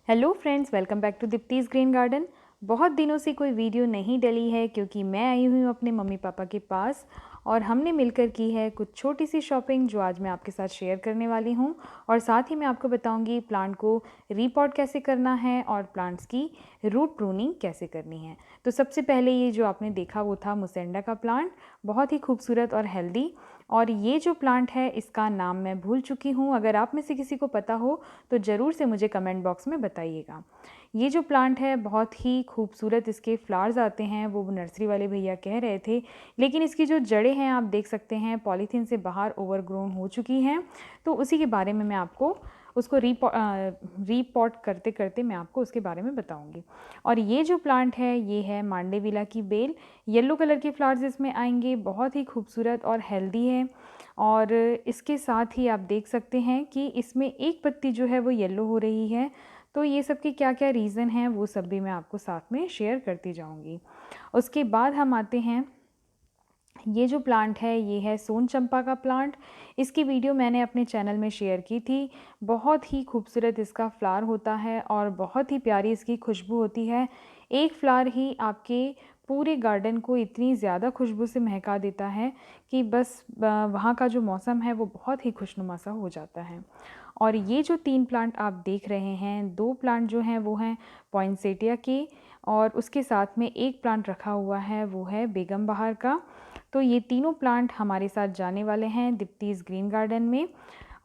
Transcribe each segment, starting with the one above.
Hello friends, welcome back to Deepti's green garden. बहुत दिनों से कोई वीडियो नहीं डली है क्योंकि मैं आई हुई हूँ अपने मम्मी पापा के पास और हमने मिलकर की है कुछ छोटी सी शॉपिंग जो आज मैं आपके साथ शेयर करने वाली हूँ। और साथ ही मैं आपको बताऊँगी प्लांट को रीपॉट कैसे करना है और प्लांट्स की रूट प्रूनिंग कैसे करनी है। तो सबसे पहले ये जो आपने देखा वो था मुसेंडा का प्लांट, बहुत ही खूबसूरत और हेल्दी। और ये जो प्लांट है इसका नाम मैं भूल चुकी हूँ, अगर आप में से किसी को पता हो तो ज़रूर से मुझे कमेंट बॉक्स में बताइएगा। ये जो प्लांट है बहुत ही खूबसूरत, इसके फ्लावर्स आते हैं, वो नर्सरी वाले भैया कह रहे थे, लेकिन इसकी जो जड़ें हैं आप देख सकते हैं पॉलीथीन से बाहर ओवरग्रोन हो चुकी हैं। तो उसी के बारे में मैं आपको उसको रीपॉट करते करते मैं आपको उसके बारे में बताऊंगी। और ये जो प्लांट है ये है मांडेविला की बेल। येलो कलर के फ्लावर्स इसमें आएंगे, बहुत ही खूबसूरत और हेल्दी है। और इसके साथ ही आप देख सकते हैं कि इसमें एक पत्ती जो है वो येलो हो रही है। तो ये सब के क्या क्या रीज़न हैं वो सब भी मैं आपको साथ में शेयर करती जाऊंगी। उसके बाद हम आते हैं, ये जो प्लांट है ये है सोन चंपा का प्लांट। इसकी वीडियो मैंने अपने चैनल में शेयर की थी। बहुत ही खूबसूरत इसका फ्लावर होता है और बहुत ही प्यारी इसकी खुशबू होती है। एक फ्लावर ही आपके पूरे गार्डन को इतनी ज़्यादा खुशबू से महका देता है कि बस वहाँ का जो मौसम है वो बहुत ही खुशनुमा सा हो जाता है। और ये जो 3 प्लांट आप देख रहे हैं, 2 प्लांट जो हैं वो हैं पॉइंसेटिया के, और उसके साथ में एक प्लांट रखा हुआ है वो है बेगम बहार का। तो ये तीनों प्लांट हमारे साथ जाने वाले हैं दीप्तीज़ ग्रीन गार्डन में।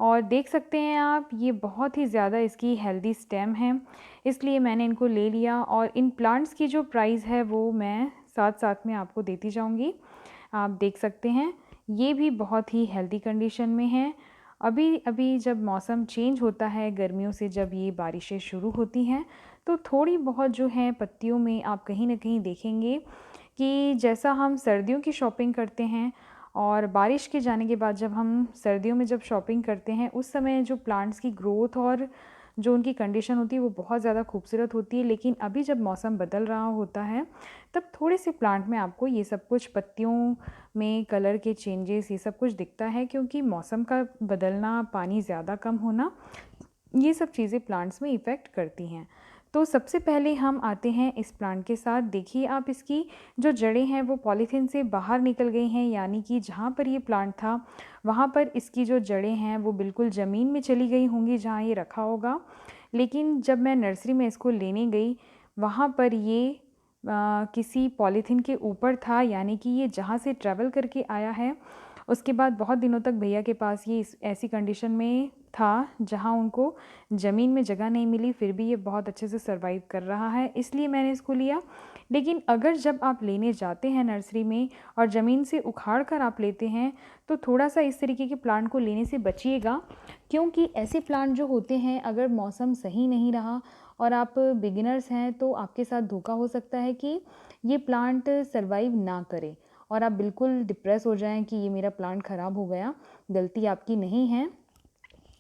और देख सकते हैं आप ये बहुत ही ज़्यादा इसकी हेल्दी स्टेम है, इसलिए मैंने इनको ले लिया। और इन प्लांट्स की जो प्राइस है वो मैं साथ साथ में आपको देती जाऊंगी। आप देख सकते हैं ये भी बहुत ही हेल्दी कंडीशन में है। अभी अभी जब मौसम चेंज होता है, गर्मियों से जब ये बारिशें शुरू होती हैं तो थोड़ी बहुत जो है पत्तियों में आप कहीं ना कहीं देखेंगे कि जैसा हम सर्दियों की शॉपिंग करते हैं और बारिश के जाने के बाद जब हम सर्दियों में जब शॉपिंग करते हैं उस समय जो प्लांट्स की ग्रोथ और जो उनकी कंडीशन होती है वो बहुत ज़्यादा खूबसूरत होती है। लेकिन अभी जब मौसम बदल रहा होता है तब थोड़े से प्लांट में आपको ये सब कुछ पत्तियों में कलर के चेंजेस ये सब कुछ दिखता है, क्योंकि मौसम का बदलना, पानी ज़्यादा कम होना, ये सब चीज़ें प्लांट्स में इफ़ेक्ट करती हैं। तो सबसे पहले हम आते हैं इस प्लांट के साथ। देखिए आप इसकी जो जड़ें हैं वो पॉलीथीन से बाहर निकल गई हैं, यानी कि जहाँ पर ये प्लांट था वहाँ पर इसकी जो जड़ें हैं वो बिल्कुल ज़मीन में चली गई होंगी जहाँ ये रखा होगा। लेकिन जब मैं नर्सरी में इसको लेने गई वहाँ पर ये किसी पॉलीथीन के ऊपर था, यानी कि ये जहाँ से ट्रैवल करके आया है उसके बाद बहुत दिनों तक भैया के पास ये ऐसी कंडीशन में था जहाँ उनको ज़मीन में जगह नहीं मिली, फिर भी ये बहुत अच्छे से सर्वाइव कर रहा है, इसलिए मैंने इसको लिया। लेकिन अगर जब आप लेने जाते हैं नर्सरी में और ज़मीन से उखाड़ कर आप लेते हैं तो थोड़ा सा इस तरीके के प्लांट को लेने से बचिएगा, क्योंकि ऐसे प्लांट जो होते हैं अगर मौसम सही नहीं रहा और आप बिगिनर्स हैं तो आपके साथ धोखा हो सकता है कि ये प्लांट सर्वाइव ना करे और आप बिल्कुल डिप्रेस हो जाएं कि ये मेरा प्लांट ख़राब हो गया। गलती आपकी नहीं है,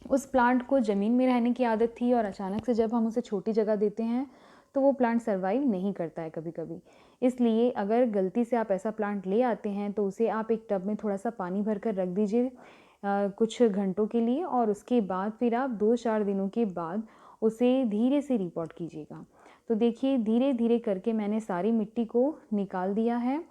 उस प्लांट को ज़मीन में रहने की आदत थी और अचानक से जब हम उसे छोटी जगह देते हैं तो वो प्लांट सर्वाइव नहीं करता है कभी कभी। इसलिए अगर गलती से आप ऐसा प्लांट ले आते हैं तो उसे आप एक टब में थोड़ा सा पानी भर कर रख दीजिए कुछ घंटों के लिए, और उसके बाद फिर आप 2-4 दिनों के बाद उसे धीरे से रिपॉट कीजिएगा। तो देखिए धीरे धीरे करके मैंने सारी मिट्टी को निकाल दिया है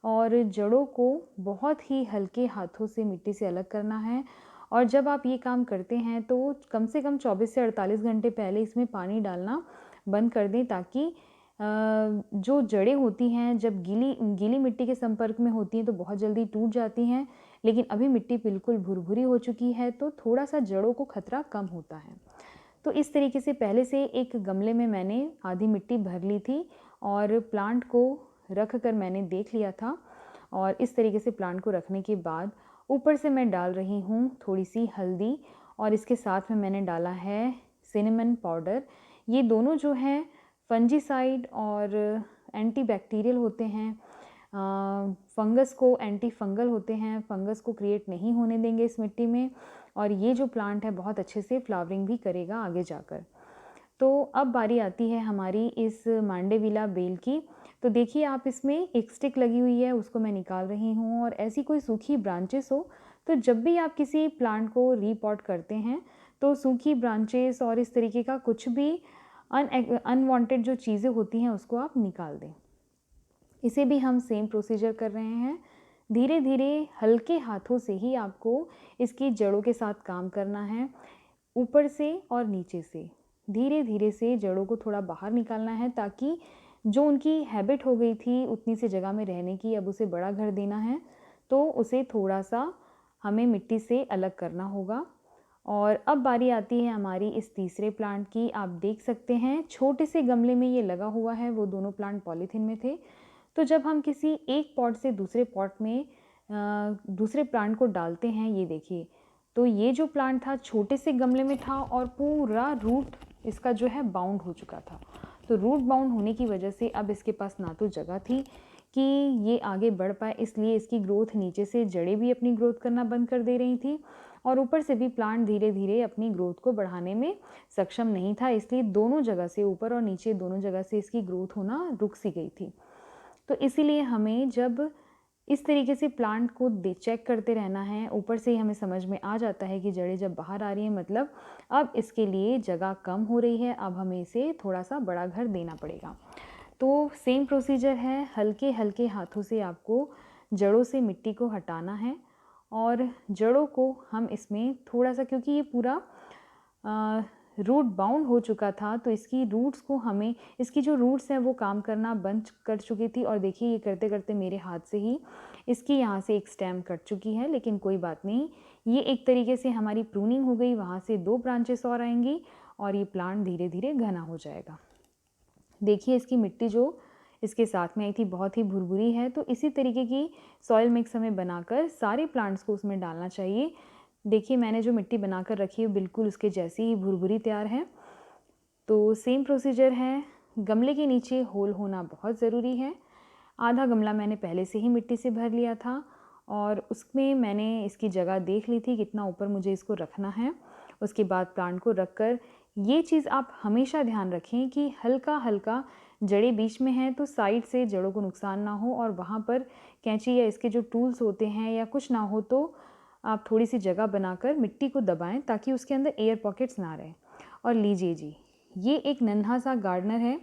और जड़ों को बहुत ही हल्के हाथों से मिट्टी से अलग करना है। और जब आप ये काम करते हैं तो कम से कम 24 से 48 घंटे पहले इसमें पानी डालना बंद कर दें, ताकि जो जड़ें होती हैं जब गीली गीली मिट्टी के संपर्क में होती हैं तो बहुत जल्दी टूट जाती हैं। लेकिन अभी मिट्टी बिल्कुल भुरभुरी हो चुकी है तो थोड़ा सा जड़ों को खतरा कम होता है। तो इस तरीके से पहले से एक गमले में मैंने आधी मिट्टी भर ली थी और प्लांट को रख कर मैंने देख लिया था। और इस तरीके से प्लांट को रखने के बाद ऊपर से मैं डाल रही हूँ थोड़ी सी हल्दी और इसके साथ में मैंने डाला है सिनेमन पाउडर। ये दोनों जो हैं फंजीसाइड और एंटी बैक्टीरियल होते हैं, फंगस को एंटी फंगल होते हैं, फंगस को क्रिएट नहीं होने देंगे इस मिट्टी में। और ये जो प्लांट है बहुत अच्छे से फ्लावरिंग भी करेगा आगे जाकर। तो अब बारी आती है हमारी इस मांडेविला बेल की। तो देखिए आप इसमें एक स्टिक लगी हुई है, उसको मैं निकाल रही हूँ। और ऐसी कोई सूखी ब्रांचेस हो तो जब भी आप किसी प्लांट को रीपॉट करते हैं तो सूखी ब्रांचेस और इस तरीके का कुछ भी अनवांटेड जो चीज़ें होती हैं उसको आप निकाल दें। इसे भी हम सेम प्रोसीजर कर रहे हैं। धीरे धीरे हल्के हाथों से ही आपको इसकी जड़ों के साथ काम करना है, ऊपर से और नीचे से धीरे धीरे से जड़ों को थोड़ा बाहर निकालना है, ताकि जो उनकी हैबिट हो गई थी उतनी सी जगह में रहने की, अब उसे बड़ा घर देना है तो उसे थोड़ा सा हमें मिट्टी से अलग करना होगा। और अब बारी आती है हमारी इस तीसरे प्लांट की। आप देख सकते हैं छोटे से गमले में ये लगा हुआ है, वो दोनों प्लांट पॉलीथीन में थे। तो जब हम किसी एक पॉट से दूसरे पॉट में दूसरे प्लांट को डालते हैं, ये देखिए, तो ये जो प्लांट था छोटे से गमले में था और पूरा रूट इसका जो है बाउंड हो चुका था। तो रूट बाउंड होने की वजह से अब इसके पास ना तो जगह थी कि ये आगे बढ़ पाए, इसलिए इसकी ग्रोथ नीचे से जड़ें भी अपनी ग्रोथ करना बंद कर दे रही थी और ऊपर से भी प्लांट धीरे धीरे अपनी ग्रोथ को बढ़ाने में सक्षम नहीं था, इसलिए दोनों जगह से, ऊपर और नीचे दोनों जगह से इसकी ग्रोथ होना रुक सी गई थी। तो इसीलिए हमें जब इस तरीके से प्लांट को चेक करते रहना है, ऊपर से ही हमें समझ में आ जाता है कि जड़ें जब बाहर आ रही हैं मतलब अब इसके लिए जगह कम हो रही है, अब हमें इसे थोड़ा सा बड़ा घर देना पड़ेगा। तो सेम प्रोसीजर है, हल्के हल्के हाथों से आपको जड़ों से मिट्टी को हटाना है और जड़ों को हम इसमें थोड़ा सा, क्योंकि ये पूरा रूट बाउंड हो चुका था तो इसकी रूट्स को हमें, इसकी जो रूट्स हैं वो काम करना बंद कर चुकी थी और देखिए ये करते करते मेरे हाथ से ही इसकी यहाँ से एक स्टेम कट चुकी है, लेकिन कोई बात नहीं, ये एक तरीके से हमारी प्रूनिंग हो गई। वहाँ से 2 ब्रांचेस और आएंगी और ये प्लांट धीरे धीरे घना हो जाएगा। देखिए इसकी मिट्टी जो इसके साथ में आई थी बहुत ही भुरभुरी है, तो इसी तरीके की सॉइल मिक्स हमें बनाकर सारे प्लांट्स को उसमें डालना चाहिए। देखिए मैंने जो मिट्टी बनाकर रखी है बिल्कुल उसके जैसी ही भुरभुरी तैयार है। तो सेम प्रोसीजर है, गमले के नीचे होल होना बहुत ज़रूरी है। आधा गमला मैंने पहले से ही मिट्टी से भर लिया था और उसमें मैंने इसकी जगह देख ली थी कितना ऊपर मुझे इसको रखना है। उसके बाद प्लांट को रखकर ये चीज़ आप हमेशा ध्यान रखें कि हल्का हल्का जड़ें बीच में हैं तो साइड से जड़ों को नुकसान ना हो, और वहाँ पर कैंची या इसके जो टूल्स होते हैं या कुछ ना हो तो आप थोड़ी सी जगह बनाकर मिट्टी को दबाएं ताकि उसके अंदर एयर पॉकेट्स ना रहें। और लीजिए जी, ये एक नन्हा सा गार्डनर है,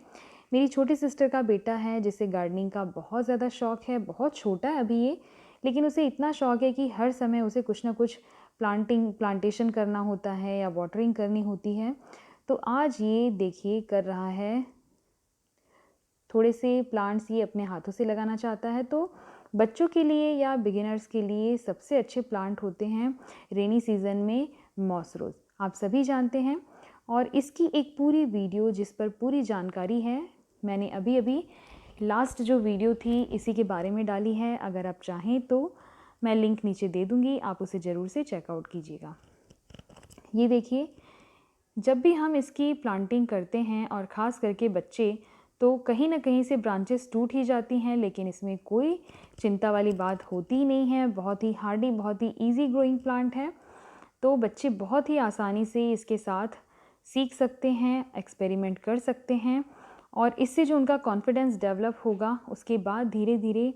मेरी छोटी सिस्टर का बेटा है जिसे गार्डनिंग का बहुत ज़्यादा शौक़ है। बहुत छोटा है अभी ये, लेकिन उसे इतना शौक़ है कि हर समय उसे कुछ ना कुछ प्लांटेशन करना होता है या वाटरिंग करनी होती है। तो आज ये देखिए कर रहा है, थोड़े से प्लांट्स ये अपने हाथों से लगाना चाहता है। तो बच्चों के लिए या बिगिनर्स के लिए सबसे अच्छे प्लांट होते हैं रेनी सीज़न में मॉस रोज़, आप सभी जानते हैं। और इसकी एक पूरी वीडियो जिस पर पूरी जानकारी है मैंने अभी अभी लास्ट जो वीडियो थी इसी के बारे में डाली है, अगर आप चाहें तो मैं लिंक नीचे दे दूँगी, आप उसे ज़रूर से चेकआउट कीजिएगा। ये देखिए जब भी हम इसकी प्लांटिंग करते हैं और ख़ास करके बच्चे, तो कहीं ना कहीं से ब्रांचेस टूट ही जाती हैं, लेकिन इसमें कोई चिंता वाली बात होती ही नहीं है। बहुत ही हार्डी, बहुत ही इजी ग्रोइंग प्लांट है, तो बच्चे बहुत ही आसानी से इसके साथ सीख सकते हैं, एक्सपेरिमेंट कर सकते हैं और इससे जो उनका कॉन्फिडेंस डेवलप होगा उसके बाद धीरे धीरे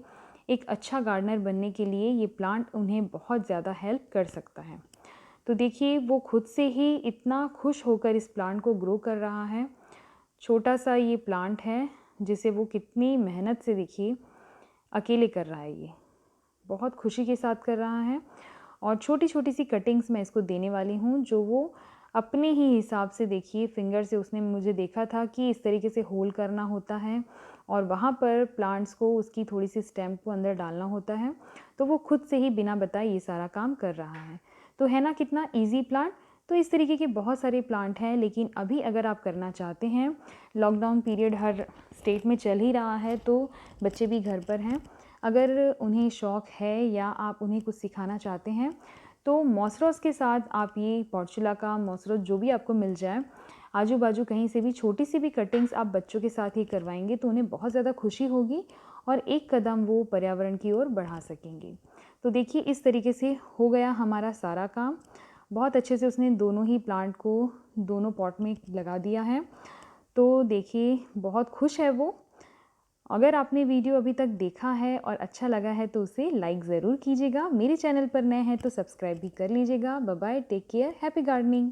एक अच्छा गार्डनर बनने के लिए ये प्लांट उन्हें बहुत ज़्यादा हेल्प कर सकता है। तो देखिए वो खुद से ही इतना खुश होकर इस प्लांट को ग्रो कर रहा है। छोटा सा ये प्लांट है जिसे वो कितनी मेहनत से देखिए अकेले कर रहा है, ये बहुत खुशी के साथ कर रहा है। और छोटी छोटी सी कटिंग्स मैं इसको देने वाली हूँ जो वो अपने ही हिसाब से, देखिए फिंगर से उसने मुझे देखा था कि इस तरीके से होल करना होता है और वहाँ पर प्लांट्स को उसकी थोड़ी सी स्टेम को अंदर डालना होता है, तो वो खुद से ही बिना बताए ये सारा काम कर रहा है। तो है ना कितना ईजी प्लांट। तो इस तरीके के बहुत सारे प्लांट हैं, लेकिन अभी अगर आप करना चाहते हैं, लॉकडाउन पीरियड हर स्टेट में चल ही रहा है तो बच्चे भी घर पर हैं, अगर उन्हें शौक़ है या आप उन्हें कुछ सिखाना चाहते हैं तो मॉसरोस के साथ आप ये पॉर्चुला का मॉसरोस जो भी आपको मिल जाए, आजू बाजू कहीं से भी छोटी सी भी कटिंग्स आप बच्चों के साथ ही करवाएंगे तो उन्हें बहुत ज़्यादा खुशी होगी और एक कदम वो पर्यावरण की ओर बढ़ा सकेंगे। तो देखिए इस तरीके से हो गया हमारा सारा काम। बहुत अच्छे से उसने दोनों ही प्लांट को दोनों पॉट में लगा दिया है, तो देखिए बहुत खुश है वो। अगर आपने वीडियो अभी तक देखा है और अच्छा लगा है तो उसे लाइक ज़रूर कीजिएगा। मेरे चैनल पर नए हैं तो सब्सक्राइब भी कर लीजिएगा। Bye bye, take care, happy gardening.